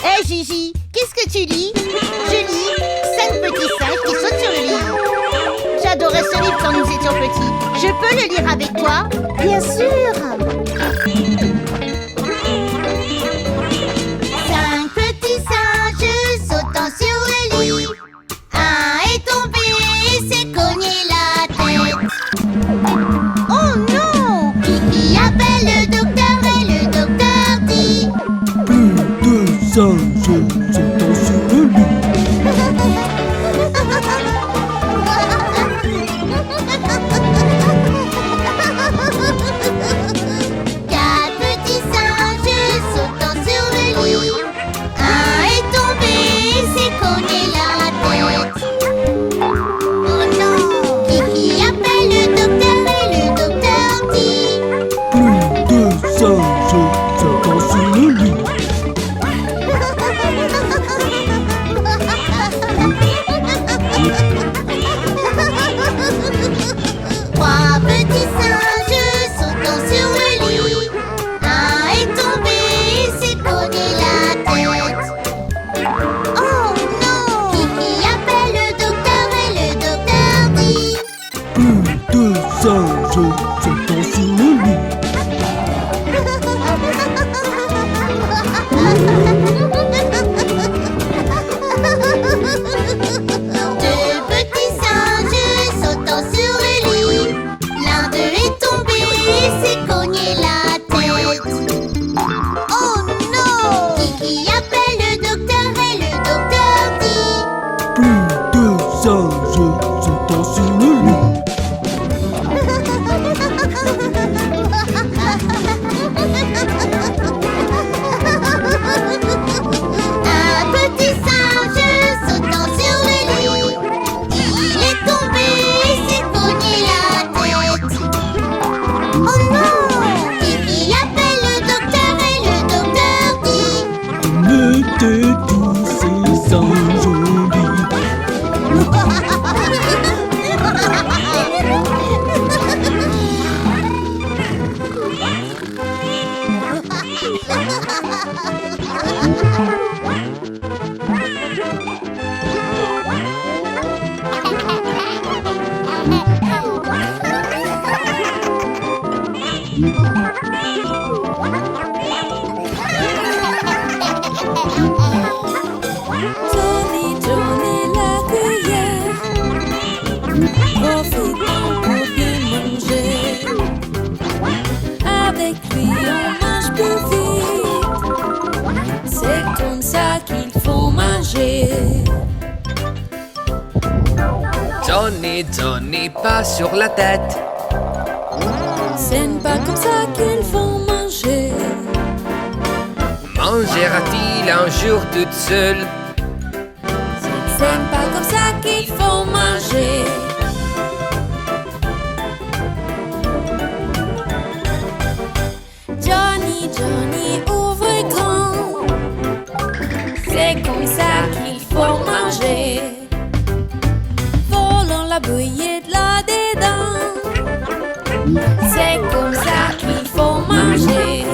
Hé Gigi, qu'est-ce que tu lis? Je lis 5 petits singes qui sautent sur le lit. J'adorais ce livre quand nous étions petits. Je peux le lire avec toi? Bien sûr. 5 petits singes sautant sur le lit. Un est tombé et s'est cogné la tête. Oh non! Kiki appelle le docteur et le docteur dit: Plus de singes sautant sur le lit. 4 petits singes sautant sur le lit. Un est tombé et s'est cogné la tête. Oh non! Kiki appelle le docteur et le docteur dit: Plus de singes sautant sur le lit. 3 petits singes sautant sur le lit. Un est tombé et s'est cogné la tête. Oh non! Kiki appelle le docteur et le docteur dit: Plus de singes sautant sur le lit. 2 petits singes sautant sur le lit. L'un d'eux est tombé et s'est cogné la tête. Oh non! Kiki appelle le docteur et le docteur dit: Plus de singes sautant sur le lit. 1 petit singe sautant sur le lit. Il est tombé et s'est cogné la tête. Oh non! Kiki appelle le docteur et le docteur dit: Mettez tous ces singes au lit. Johnny, Johnny la cuillère, profitant pour bien manger. Avec lui on mange plus vite, c'est comme ça qu'il faut manger. Johnny, Johnny, pas sur la tête. Ce n'est pas comme ça qu'il faut manger. Mangera-t-il un jour toute seule? C'est pas comme ça qu'il faut manger. Johnny, Johnny, ouvre grand. C'est comme ça qu'il faut manger. Volant la bouillie de là-dedans. C'est comme ça qu'il faut manger.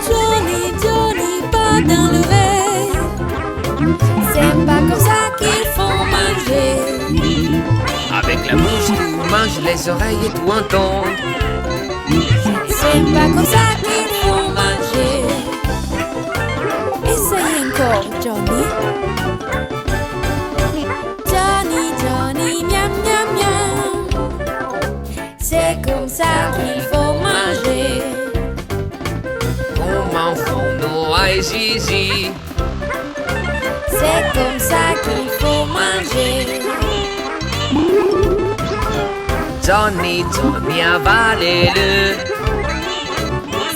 Johnny, Johnny, pas dans l'oreille. C'est pas comme ça qu'il faut manger. Avec la bouche, tu manges les oreilles et tout entends. C'est pas comme ça qu'il faut manger. Essaye encore, Johnny. Johnny, Johnny, miam, miam, miam. C'est comme ça qu'il faut manger. Comment font Noah et Gigi? C'est comme ça qu'il faut manger. Johnny, Johnny, avalez-le.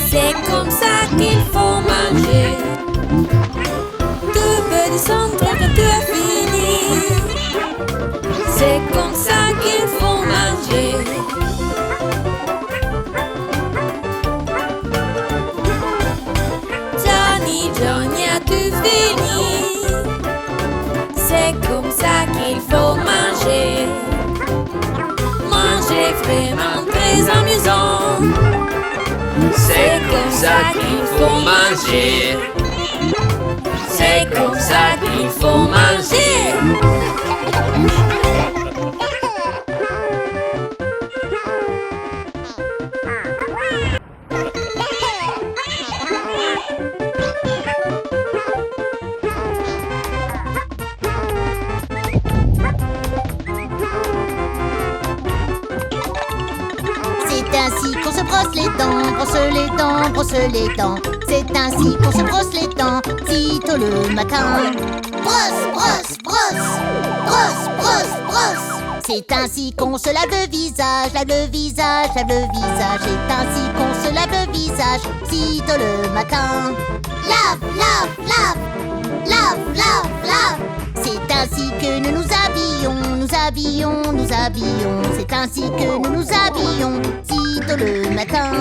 C'est comme ça qu'il faut manger. Tu peux descendre quand tu as fini. C'est comme ça qu'il faut manger. Johnny, Johnny, as-tu fini? C'est comme ça qu'il faut manger. Manger vraiment très amusant. C'est comme ça qu'il faut manger. C'est comme ça qu'il faut manger. C'est ainsi qu'on se brosse les dents, brosse les dents, brosse les dents. C'est ainsi qu'on se brosse les dents, sitôt le matin. Brosse, brosse, brosse, brosse, brosse, brosse. C'est ainsi qu'on se lave le visage, lave le visage, lave le visage. C'est ainsi qu'on se lave le visage, sitôt le matin. Lave, lave, lave, lave, lave, lave. C'est ainsi que nous nous habillons, nous habillons, nous habillons. C'est ainsi que nous nous habillons, sitôt le matin.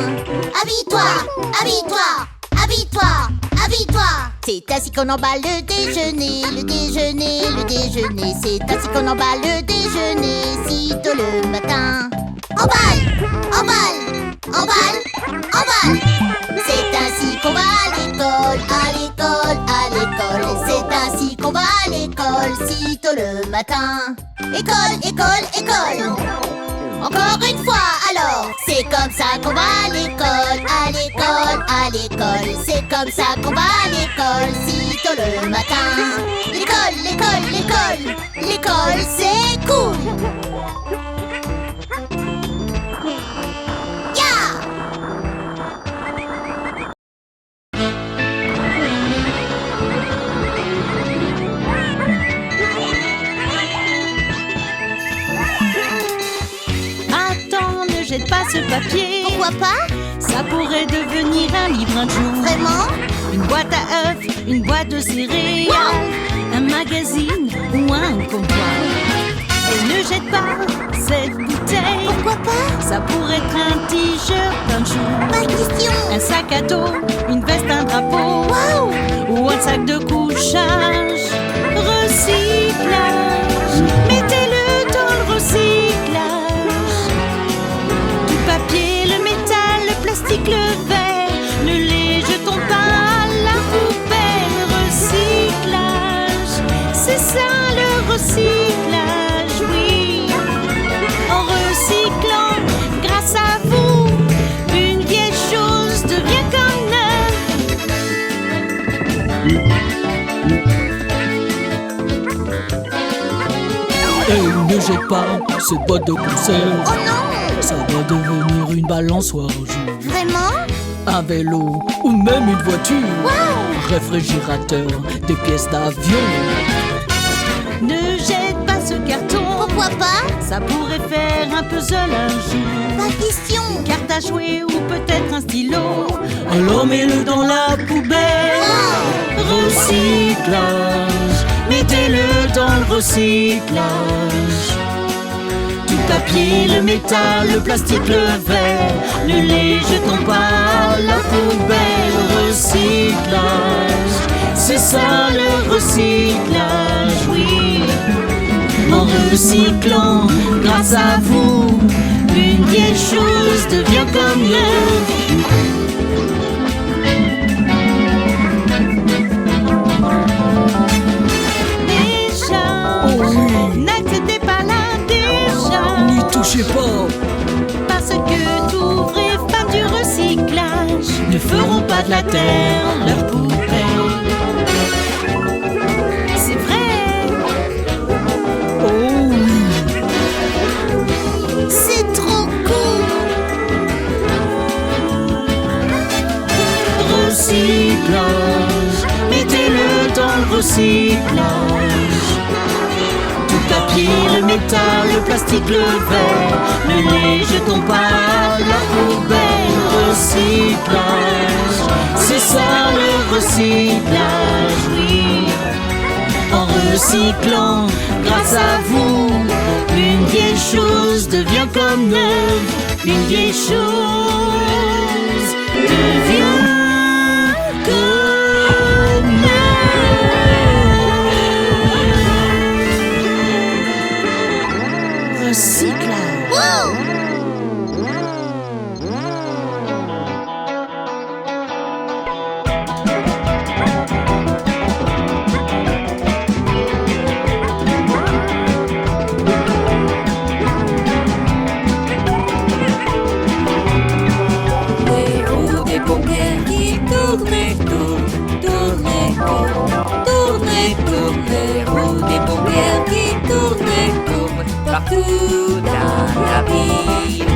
Habille-toi, habille-toi, habille-toi, habille-toi. C'est ainsi qu'on emballe le déjeuner, le déjeuner, le déjeuner. C'est ainsi qu'on emballe le déjeuner, sitôt le matin. Emballe, emballe, emballe, emballe. C'est ainsi qu'on va à l'école, à l'école, à l'école. C'est ainsi qu'on va à l'école, sitôt le matin. École, école, école. Encore une fois, alors. C'est comme ça qu'on va à l'école, à l'école, à l'école. C'est comme ça qu'on va à l'école, sitôt le matin. L'école, l'école, l'école. L'école, c'est cool. Jette pas ce papier. Pourquoi pas? Ça pourrait devenir un livre un jour. Vraiment? Une boîte à œufs, une boîte de céréales, un magazine ou un comptoir. Et ne jette pas cette bouteille. Pourquoi pas? Ça pourrait être un t-shirt un jour. Pas question. Un sac à dos, une veste, un drapeau. Wow. Ou un sac de couchage. Recyclage. Mettez-le dans le recyclage. Papier, le métal, le plastique, le verre, ne les jetons pas à la poubelle. Recyclage, c'est ça le recyclage, oui. En recyclant, grâce à vous, une vieille chose devient comme neuve. Et ne jette pas cette boîte de conserve. Oh non! Ça va devenir une balançoire un jour. Vraiment? Un vélo ou même une voiture. Wow! Un réfrigérateur, des pièces d'avion. Ne jette pas ce carton. Pourquoi pas? Ça pourrait faire un puzzle un jour. Pas question. Une carte à jouer ou peut-être un stylo. Alors mets-le dans la poubelle. Recyclage, mettez-le dans le recyclage. Du papier, le métal, le plastique, le verre, ne les jetons pas à la poubelle. Recyclage, c'est ça le recyclage, oui. En recyclant, grâce à vous, une vieille chose devient comme neuve. N'acceptez pas la décharge. N'y touchez pas. Parce que tous vrais fans du recyclage ne feront pas de la terre leur poubelle. C'est vrai. Oh oui. C'est trop cool. Recyclage, mettez-le dans le recyclage. Du papier, le métal, le plastique, le verre, ne les jetons pas à la poubelle. Recyclage, c'est ça le recyclage, oui. En recyclant, grâce à vous, une vieille chose devient comme neuve. Une vieille chose devient comme neuve. Recyclage. Wow! partout dans la ville.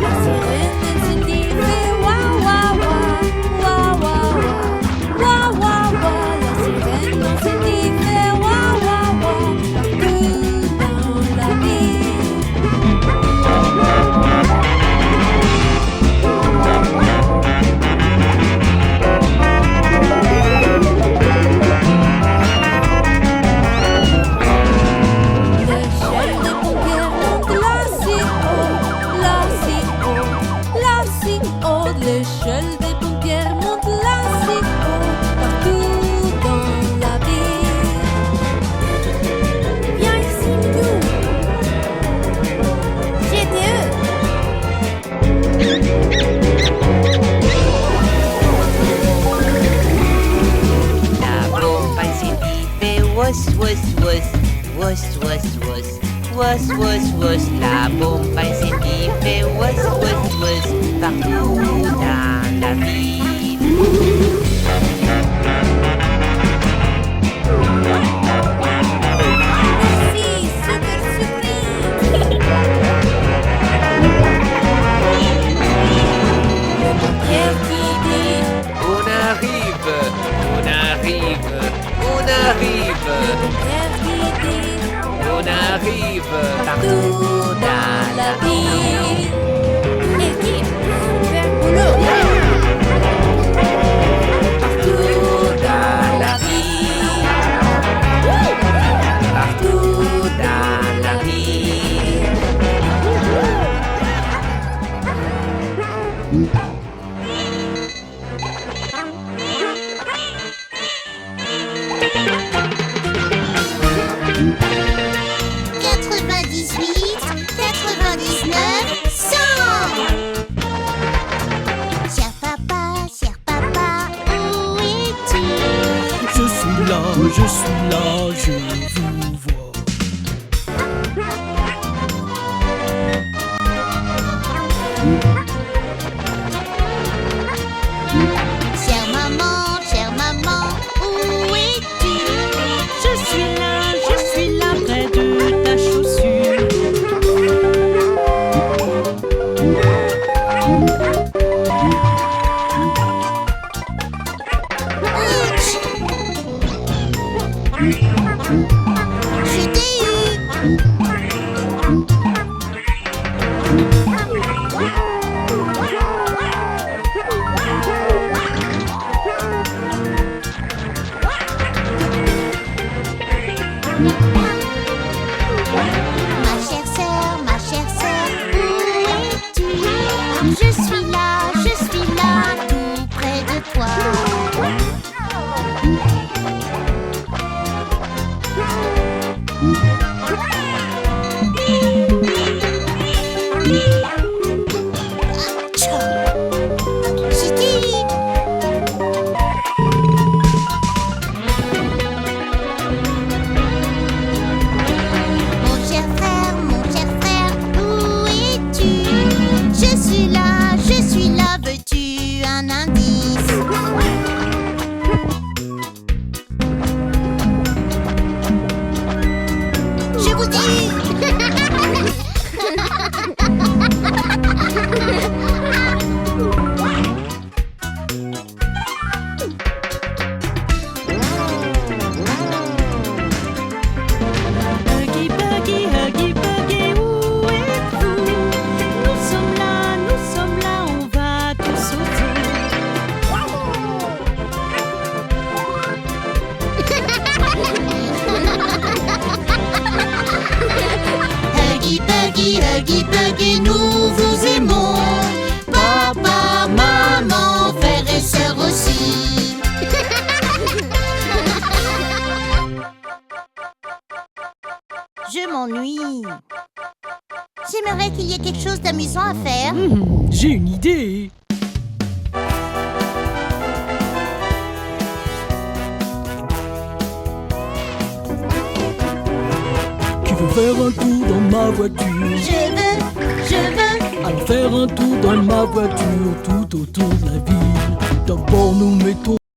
La sirène elle se dit fait wa wa wa, wa wa wa, wa wa wa. La sirène elle se dit fait wa wa wa, partout dans la ville. L'échelle des pompiers monte là si haut, là si haut, là si haut. L'échelle des pompiers monte là si haut, partout dans la ville. Viens ici, Minou. C'était eux. La bombe à Cindy fait wuss wuss wuss, wuss wuss wuss, wuss wuss wuss. La bombe à Cindy fait wuss wuss wuss, partout dans la ville. Merci, super surprise. Le pompier qui dit On arrive, on arrive, on arrive, le pompier qui dit on arrive. partout dans la ville. Équipe, super boulot. Partout dans la ville. Partout dans la ville. Quatre-vingt-dix-huit, 99, 100. Cher papa, où es-tu? Je suis là, je vous vois. Chère maman, où es-tu? Je suis là près de ta chaussure. Ouch! Je t'ai eu! Ma chère sœur, où es-tu? Je suis là, tout près de toi. Je t'ai eu! Mon cher frère, où es-tu? Je suis là, veux-tu un indice? Je vous ai eu! Huggy Buggy, où êtes-vous? Nous sommes là, on va te sauver. Huggy Buggy, nous vous aimons. Papa, maman, frères et sœurs aussi. Je m'ennuie. J'aimerais qu'il y ait quelque chose d'amusant à faire. J'ai une idée. Tu veux faire un tour dans ma voiture? Je veux Allons faire un tour dans ma voiture tout autour de la ville. D'abord nous mettons